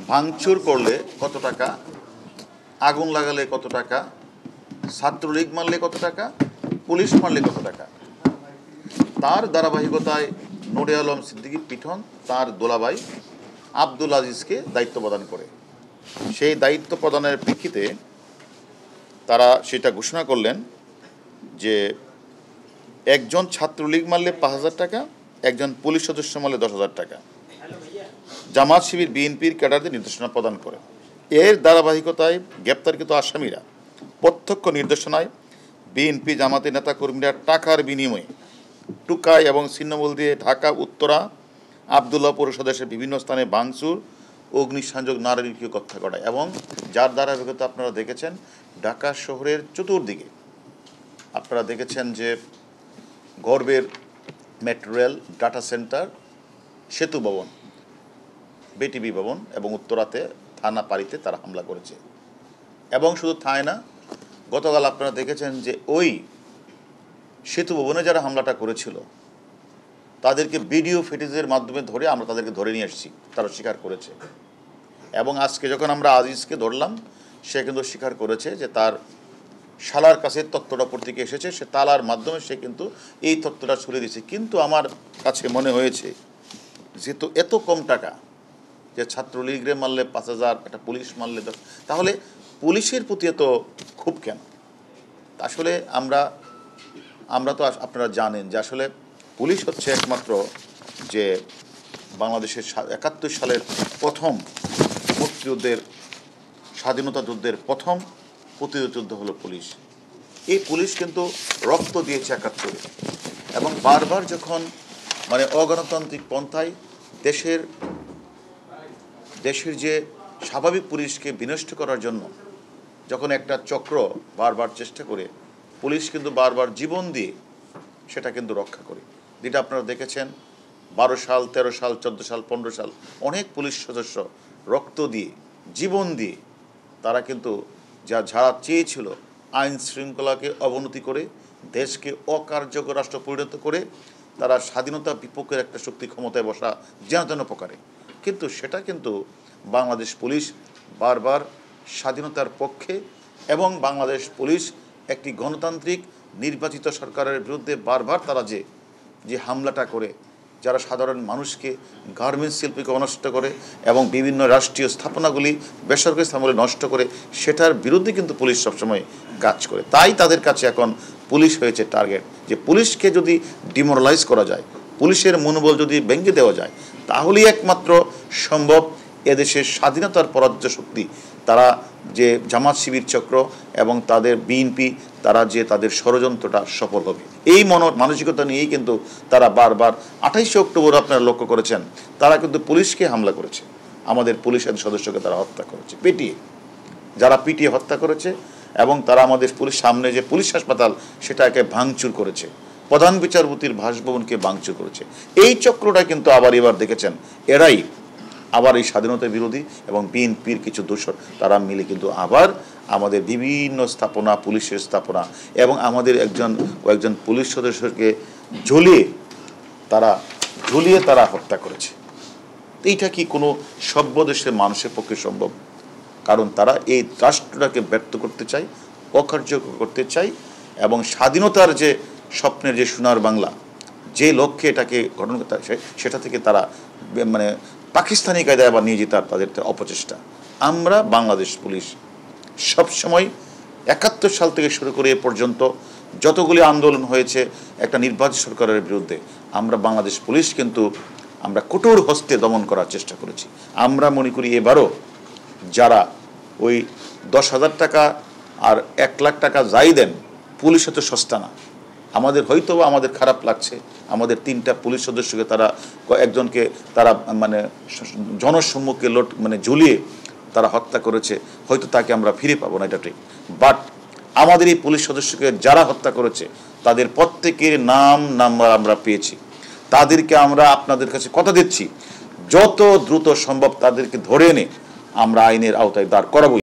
ভাঙচুর করলে কত টাকা, আগুন লাগালে কত টাকা, ছাত্রলীগ মারলে কত টাকা, পুলিশ মারলে কত টাকা। তার ধারাবাহিকতায় নূরে আলম সিদ্দিকী পিঠন তার দোলাভাই আব্দুল আজিজকে দায়িত্ব প্রদান করে। সেই দায়িত্ব প্রদানের প্রেক্ষিতে তারা সেটা ঘোষণা করলেন যে একজন ছাত্রলীগ মারলে 5,000 টাকা, একজন পুলিশ সদস্য মারলে 10,000 টাকা। জামাত শিবির বিএনপির ক্যাডারদের নির্দেশনা প্রদান করে। এর ধারাবাহিকতায় গ্রেপ্তারকৃত আসামিরা প্রত্যক্ষ নির্দেশনায় বিএনপি জামাতের নেতাকর্মীরা টাকার বিনিময়ে টুকাই এবং ছিন্নমূল দিয়ে ঢাকা উত্তরা আবদুল্লাহপুর সদস্যের বিভিন্ন স্থানে ভাঙচুর, অগ্নিসংযোগ, নারকীয় হত্যা করায় এবং যার ধারাবাহিকতা আপনারা দেখেছেন ঢাকা শহরের চতুর্দিকে আপনারা দেখেছেন যে গর্বের মেট্রো রেল, ডাটা সেন্টার, সেতু ভবন, বিটিভি ভবন এবং উত্তরাতে থানা পাড়িতে তারা হামলা করেছে। এবং শুধু থায় না, গতকাল আপনারা দেখেছেন যে ওই সেতু ভবনে যারা হামলাটা করেছিল তাদেরকে ভিডিও ফুটেজের মাধ্যমে ধরে আমরা তাদেরকে ধরে নিয়ে এসেছি, তারা স্বীকার করেছে। এবং আজকে যখন আমরা আজিজকে ধরলাম সে কিন্তু স্বীকার করেছে যে তার শালার কাছে তথ্যটা প্রত্যেকে এসেছে, সে তালার মাধ্যমে সে কিন্তু এই তথ্যটা ছড়িয়ে দিয়েছে। কিন্তু আমার কাছে মনে হয়েছে যেহেতু এত কম টাকা, যে ছাত্রলীগরে মারলে 5,000, একটা পুলিশ মারলে 10, তাহলে পুলিশের প্রতি এত খুব কেন? আসলে আমরা তো আপনারা জানেন যে আসলে পুলিশ হচ্ছে একমাত্র যে বাংলাদেশের 71 সালের প্রথম মুক্তিযুদ্ধের, স্বাধীনতা যুদ্ধের প্রথম প্রতিরোধ যুদ্ধ হলো পুলিশ। এই পুলিশ কিন্তু রক্ত দিয়েছে 71-এ এবং বারবার যখন অগণতান্ত্রিক পন্থায় দেশের যে স্বাভাবিক পুলিশকে বিনষ্ট করার জন্য যখন একটা চক্র বারবার চেষ্টা করে, পুলিশ কিন্তু বারবার জীবন দিয়ে সেটা কিন্তু রক্ষা করে। যেটা আপনারা দেখেছেন 12 সাল, 13 সাল, 14 সাল, 15 সাল অনেক পুলিশ সদস্য রক্ত দিয়ে, জীবন দিয়ে তারা কিন্তু যারা চেয়েছিল আইন শৃঙ্খলাকে অবনতি করে দেশকে অকার্যকর রাষ্ট্র পরিণত করে তারা স্বাধীনতা বিপক্ষের একটা শক্তি ক্ষমতায় বসা যেন প্রকারে, কিন্তু সেটা কিন্তু বাংলাদেশ পুলিশ বারবার স্বাধীনতার পক্ষে এবং বাংলাদেশ পুলিশ একটি গণতান্ত্রিক নির্বাচিত সরকারের বিরুদ্ধে বারবার তারা যে হামলাটা করে, যারা সাধারণ মানুষকে, গার্মেন্টস শিল্পীকে নষ্ট করে এবং বিভিন্ন রাষ্ট্রীয় স্থাপনাগুলি, বেসরকারি স্থাপনাগুলি নষ্ট করে, সেটার বিরুদ্ধে কিন্তু পুলিশ সবসময় কাজ করে। তাই তাদের কাছে এখন পুলিশ হয়েছে টার্গেট, যে পুলিশকে যদি ডিমোরালাইজ করা যায়, পুলিশের মনোবল যদি ভেঙে দেওয়া যায়, তাহলেই একমাত্র সম্ভব এদেশের স্বাধীনতার পরাজ্য শক্তি তারা যে জামাত শিবির চক্র এবং তাদের বিএনপি তারা যে তাদের ষড়যন্ত্রটা সফল হবে। এই মানসিকতা নিয়েই কিন্তু তারা বারবার 28 অক্টোবর আপনারা লক্ষ্য করেছেন তারা কিন্তু পুলিশকে হামলা করেছে, আমাদের পুলিশের সদস্যকে তারা হত্যা করেছে, পিটিয়ে হত্যা করেছে এবং তারা আমাদের পুলিশ সামনে যে পুলিশ হাসপাতাল সেটাকে ভাঙচুর করেছে, প্রধান বিচারপতির বাসভবনকে ভাঙচুর করেছে। এই চক্রটা কিন্তু এবার দেখেছেন এরাই আবার এই স্বাধীনতা বিরোধী এবং বিএনপির কিছু দোসর তারা মিলে কিন্তু আবার আমাদের বিভিন্ন স্থাপনা, পুলিশের স্থাপনা এবং আমাদের কয়েকজন পুলিশ সদস্যকে ঝুলিয়ে তারা হত্যা করেছে। এইটা কি কোনো সভ্য দেশের মানুষের পক্ষে সম্ভব? কারণ তারা এই রাষ্ট্রটাকে ব্যর্থ করতে চায়, অকার্যকর করতে চায় এবং স্বাধীনতার যে স্বপ্নের যে সোনার বাংলা যে লক্ষ্যে এটাকে গঠন করতে সেটা থেকে তারা পাকিস্তানি কায়দায় আবার নিয়ে যেতে তাদের অপচেষ্টা। আমরা বাংলাদেশ পুলিশ সবসময় 71 সাল থেকে শুরু করে এ পর্যন্ত যতগুলি আন্দোলন হয়েছে একটা নির্বাচিত সরকারের বিরুদ্ধে, আমরা বাংলাদেশ পুলিশ কিন্তু আমরা কঠোর হস্তে দমন করার চেষ্টা করেছি। আমরা মনে করি এবারও যারা ওই 10,000 টাকা আর 1 লাখ টাকা যাই দেন, পুলিশ তো সস্তা না। আমাদের খারাপ লাগছে, আমাদের 3টা পুলিশ সদস্যকে তারা একজনকে তারা জনসম্মুখে ঝুলিয়ে তারা হত্যা করেছে, হয়তো তাকে আমরা ফিরে পাবো না, এটা ঠিক। বাট আমাদের এই পুলিশ সদস্যকে যারা হত্যা করেছে তাদের প্রত্যেকের নাম নাম্বার আমরা পেয়েছি, তাদেরকে আমরা আপনাদের কাছে কথা দিচ্ছি যত দ্রুত সম্ভব তাদেরকে ধরে এনে আমরা আইনের আওতায় দাঁড় করাবো।